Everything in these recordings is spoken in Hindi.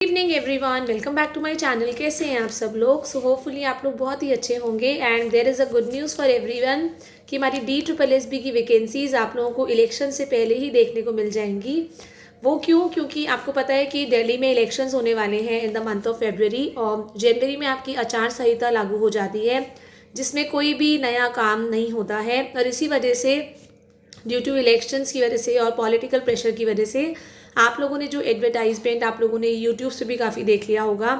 Evening everyone, welcome back to my channel. कैसे हैं आप सब लोग? सो होपफुली आप लोग बहुत ही अच्छे होंगे and there is a good news for everyone कि हमारी DSSB की वैकेंसीज़ आप लोगों को इलेक्शन से पहले ही देखने को मिल जाएंगी। वो क्यों? क्योंकि आपको पता है कि दिल्ली में इलेक्शंस होने वाले हैं in the month of February और जनवरी में आपकी आचार संहिता लागू हो जाती है जिसमें कोई भी नया काम नहीं होता है और इसी वजह से ड्यू टू इलेक्शंस की वजह से और पॉलिटिकल प्रेशर की वजह से आप लोगों ने जो एडवर्टाइजमेंट आप लोगों ने यूट्यूब से भी काफ़ी देख लिया होगा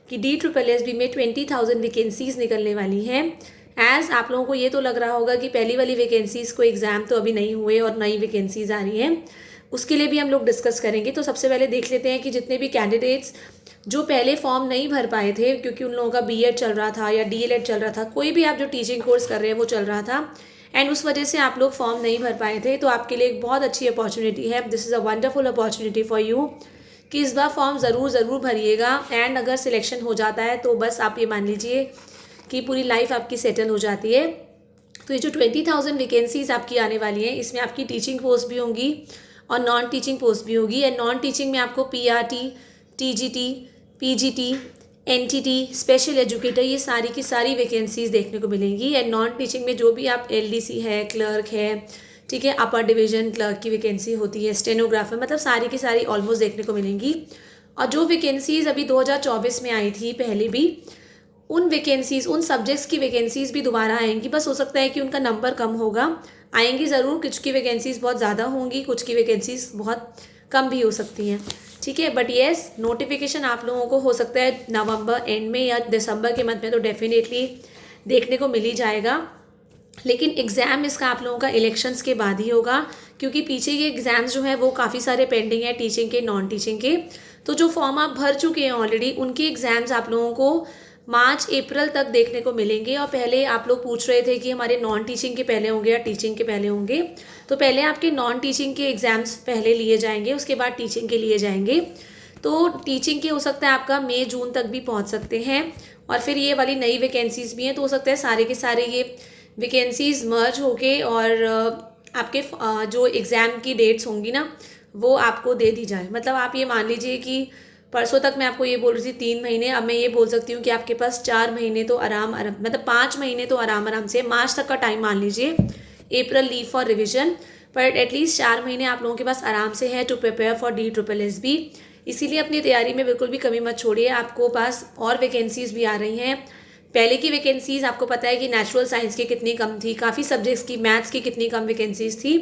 कि DSSB में 20,000 वैकेंसीज़ निकलने वाली हैं। एज़ आप लोगों को ये तो लग रहा होगा कि पहली वाली वैकेंसीज़ को एग्ज़ाम तो अभी नहीं हुए और नई वैकेंसीज़ आ रही हैं, उसके लिए भी हम लोग डिस्कस करेंगे। तो सबसे पहले देख लेते हैं कि जितने भी कैंडिडेट्स जो पहले फॉर्म नहीं भर पाए थे क्योंकि उन लोगों का BEd चल रहा था या DLEd चल रहा था, कोई भी आप जो टीचिंग कोर्स कर रहे हैं वो चल रहा था एंड उस वजह से आप लोग फॉर्म नहीं भर पाए थे, तो आपके लिए एक बहुत अच्छी अपॉर्चुनिटी है। This is a wonderful opportunity for you कि इस बार फॉर्म ज़रूर भरिएगा एंड अगर सिलेक्शन हो जाता है तो बस आप ये मान लीजिए कि पूरी लाइफ आपकी सेटल हो जाती है। तो ये जो 20,000 वैकेंसीज आपकी आने वाली हैं इसमें आपकी टीचिंग पोस्ट भी होंगी और नॉन टीचिंग पोस्ट भी होगी एंड नॉन टीचिंग में आपको PRT, TGT, PGT, NTT, special educator, ये सारी की सारी वैकेंसीज देखने को मिलेंगी। एंड नॉन टीचिंग में जो भी आप LDC है, क्लर्क है, ठीक है, अपर डिवीजन क्लर्क की वैकेंसी होती है, स्टेनोग्राफर, मतलब सारी की सारी ऑलमोस्ट देखने को मिलेंगी। और जो वैकेंसीज अभी 2024 में आई थी पहले भी, उन वैकेंसीज उन सब्जेक्ट्स की वैकेंसीज भी दोबारा आएंगी। बस हो सकता है कि उनका नंबर कम होगा, आएंगी ज़रूर। कुछ की वैकेंसीज बहुत ज़्यादा होंगी, कुछ की वैकेंसीज बहुत कम भी हो सकती हैं, ठीक है। बट येस, नोटिफिकेशन आप लोगों को हो सकता है नवंबर एंड में या दिसंबर के मंथ में तो डेफिनेटली देखने को मिल ही जाएगा। लेकिन एग्ज़ाम इसका आप लोगों का इलेक्शंस के बाद ही होगा क्योंकि पीछे के एग्ज़ाम्स जो है वो काफ़ी सारे पेंडिंग है, टीचिंग के, नॉन टीचिंग के। तो जो फॉर्म आप भर चुके हैं ऑलरेडी उनके एग्ज़ाम्स आप लोगों को मार्च अप्रैल तक देखने को मिलेंगे। और पहले आप लोग पूछ रहे थे कि हमारे नॉन टीचिंग के पहले होंगे या टीचिंग के पहले होंगे, तो पहले आपके नॉन टीचिंग के एग्ज़ाम्स पहले लिए जाएंगे, उसके बाद टीचिंग के लिए जाएंगे। तो टीचिंग के हो सकता है आपका मई जून तक भी पहुंच सकते हैं और फिर ये वाली नई वैकेंसीज़ भी हैं, तो हो सकता है सारे के सारे ये वैकेंसीज़ मर्ज होके और आपके जो एग्ज़ाम की डेट्स होंगी ना वो आपको दे दी जाए। मतलब आप ये मान लीजिए कि परसों तक मैं आपको ये बोल रही थी 3 महीने, अब मैं ये बोल सकती हूँ कि आपके पास 4 महीने तो आराम मतलब 5 महीने तो आराम से मार्च तक का टाइम मान लीजिए, April leave for revision, but at least 4 महीने आप लोगों के पास आराम से है टू प्रिपेयर फॉर DSSB। इसीलिए अपनी तैयारी में बिल्कुल भी कमी मत छोड़िए। आपको पास और वैकेंसीज़ भी आ रही हैं। पहले की वैकेंसीज़ आपको पता है कि नेचुरल साइंस की कितनी कम थी, काफ़ी सब्जेक्ट्स की, मैथ्स की कितनी कम वैकेंसीज़ थी।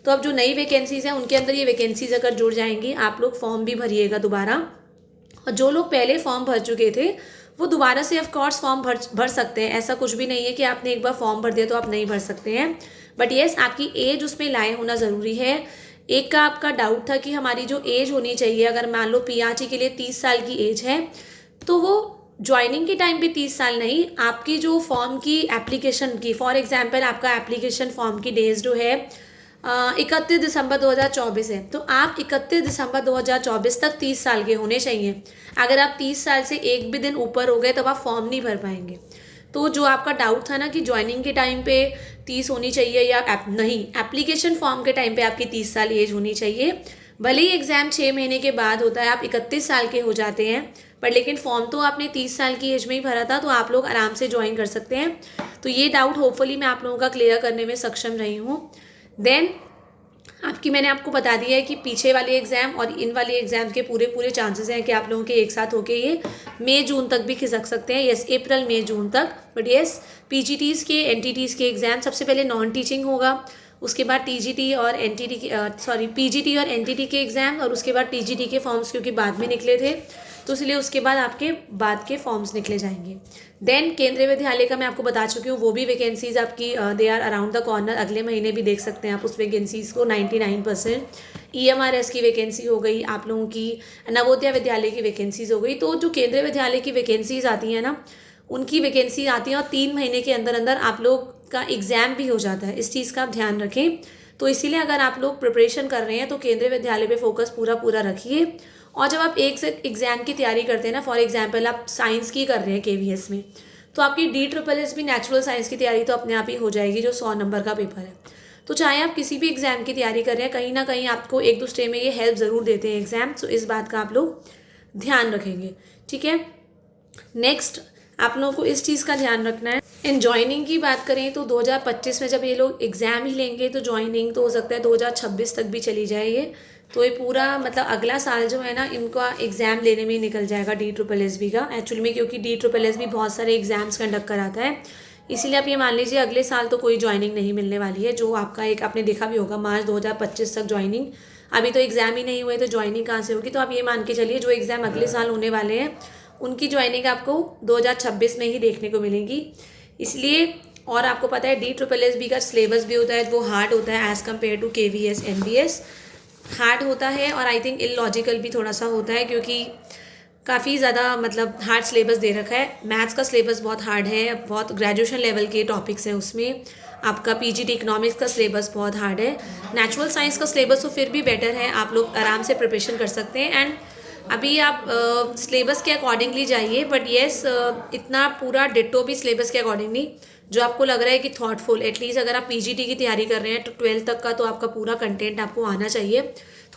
तो अब जो नई वैकेंसीज़ हैं उनके अंदर ये वैकेंसीज़ अगर जुड़ जाएंगी, आप लोग फॉर्म भी भरिएगा दोबारा। और जो लोग पहले फॉर्म भर चुके थे वो दोबारा से ऑफ कोर्स फॉर्म भर सकते हैं। ऐसा कुछ भी नहीं है कि आपने एक बार फॉर्म भर दिया तो आप नहीं भर सकते हैं। बट येस, आपकी एज उसमें लाए होना ज़रूरी है। एक का आपका डाउट था कि हमारी जो एज होनी चाहिए, अगर मान लो PRT के लिए 30 साल की एज है तो वो ज्वाइनिंग के टाइम पे 30 साल नहीं, आपकी जो फॉर्म की एप्लीकेशन की, फॉर एग्जांपल आपका एप्लीकेशन फॉर्म की डेज जो है 31 दिसंबर 2024 है, तो आप 31 दिसंबर 2024 तक 30 साल के होने चाहिए। अगर आप 30 साल से एक भी दिन ऊपर हो गए तब आप फॉर्म नहीं भर पाएंगे। तो जो आपका डाउट था ना कि ज्वाइनिंग के टाइम पे 30 होनी चाहिए या नहीं, एप्लीकेशन फॉर्म के टाइम पे आपकी 30 साल एज होनी चाहिए। भले ही एग्ज़ाम 6 महीने के बाद होता है, आप 31 साल के हो जाते हैं, पर लेकिन फॉर्म तो आपने 30 साल की एज में ही भरा था, तो आप लोग आराम से ज्वाइन कर सकते हैं। तो ये डाउट होपफुली मैं आप लोगों का क्लियर करने में सक्षम रही हूँ। देन मैंने आपको बता दिया है कि पीछे वाले एग्ज़ाम और इन वाले एग्ज़ाम के पूरे पूरे चांसेस हैं कि आप लोगों के एक साथ होके ये मई जून तक भी खिसक सकते हैं। यस, अप्रैल मई जून तक। बट यस, PGTs के, NTTs के एग्ज़ाम सबसे पहले नॉन टीचिंग होगा, उसके बाद TGT और NTT के PGT और NTT के एग्ज़ाम, और उसके बाद TGT के फॉर्म्स क्योंकि बाद में निकले थे तो इसलिए उसके बाद आपके बाद के फॉर्म्स निकले जाएंगे। देन केंद्रीय विद्यालय का मैं आपको बता चुकी हूँ, वो भी वैकेंसीज आपकी they are around the corner, अगले महीने भी देख सकते हैं आप उस वैकेंसीज़ को। 99% EMRS की वैकेंसी हो गई आप लोगों की, नवोदय विद्यालय की वैकेंसीज हो गई। तो जो केंद्रीय विद्यालय की वैकेंसीज आती हैं ना, उनकी वैकेंसी आती है और 3 महीने के अंदर अंदर आप लोग का एग्ज़ाम भी हो जाता है। इस चीज़ का आप ध्यान रखें। तो इसीलिए अगर आप लोग प्रिपरेशन कर रहे हैं तो केंद्रीय विद्यालय पे फोकस पूरा रखिए। और जब आप एक से एग्ज़ाम की तैयारी करते हैं ना, फॉर एग्जांपल आप साइंस की कर रहे हैं KVS में, तो आपकी DSSB नेचुरल साइंस की तैयारी तो अपने आप ही हो जाएगी, जो 100 नंबर का पेपर है। तो चाहे आप किसी भी एग्ज़ाम की तैयारी कर रहे हैं, कहीं ना कहीं आपको एक दूसरे में ये हेल्प ज़रूर देते हैं एग्ज़ाम। तो इस बात का आप लोग ध्यान रखेंगे, ठीक है। नेक्स्ट आप लोगों को इस चीज़ का ध्यान रखना है, इन ज्वाइनिंग की बात करें तो 2025 में जब ये लोग एग्ज़ाम ही लेंगे तो ज्वाइनिंग तो हो सकता है 2026 तक भी चली जाए ये। तो ये पूरा मतलब अगला साल जो है ना, इनका एग्ज़ाम लेने में ही निकल जाएगा DSSB का एक्चुअली में, क्योंकि DSSB बहुत सारे एग्ज़ाम्स कंडक्ट कराता है। इसीलिए आप ये मान लीजिए अगले साल तो कोई ज्वाइनिंग नहीं मिलने वाली है। जो आपका एक आपने देखा भी होगा मार्च 2025 तक ज्वाइनिंग, अभी तो एग्ज़ाम ही नहीं हुए तो ज्वाइनिंग कहाँ से होगी। तो आप ये मान के चलिए जो एग्ज़ाम अगले साल होने वाले हैं उनकी ज्वाइनिंग आपको 2026 में ही देखने को मिलेगी। इसलिए और आपको पता है DSSB का सिलेबस भी होता है वो हार्ड होता है as compare to KVS NVS, hard होता है और आई थिंक इलॉजिकल भी थोड़ा सा होता है, क्योंकि काफ़ी ज़्यादा मतलब हार्ड सिलेबस दे रखा है। मैथ्स का सिलेबस बहुत हार्ड है, बहुत ग्रेजुएशन लेवल के टॉपिक्स हैं उसमें। आपका PGT इकोनॉमिक्स का सिलेबस बहुत हार्ड है। नेचुरल साइंस का सिलेबस तो फिर भी बेटर है, आप लोग आराम से प्रिपरेशन कर सकते हैं। एंड अभी आप सिलेबस के अकॉर्डिंगली जाइए, बट येस इतना पूरा डिट्टो भी सिलेबस के अकॉर्डिंगली जो आपको लग रहा है कि थॉटफुल, एटलीस्ट अगर आप PGT की तैयारी कर रहे हैं तो 12th तक का तो आपका पूरा कंटेंट आपको आना चाहिए,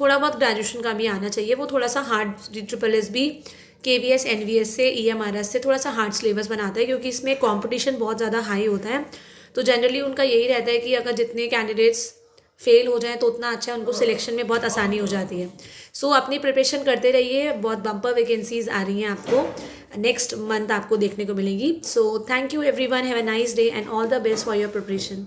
थोड़ा बहुत ग्रेजुएशन का भी आना चाहिए। वो थोड़ा सा हार्ड DSSB KVS NVS से EMRS से थोड़ा सा हार्ड सिलेबस बनाता है, क्योंकि इसमें कंपटीशन बहुत ज़्यादा हाई होता है। तो जनरली उनका यही रहता है कि अगर जितने कैंडिडेट्स फेल हो जाएं तो उतना अच्छा, उनको सिलेक्शन में बहुत आसानी हो जाती है। सो अपनी प्रिपरेशन करते रहिए, बहुत बम्पर वैकेंसीज आ रही हैं आपको नेक्स्ट मंथ आपको देखने को मिलेंगी। So thank you everyone, have a nice day and all the best for your preparation.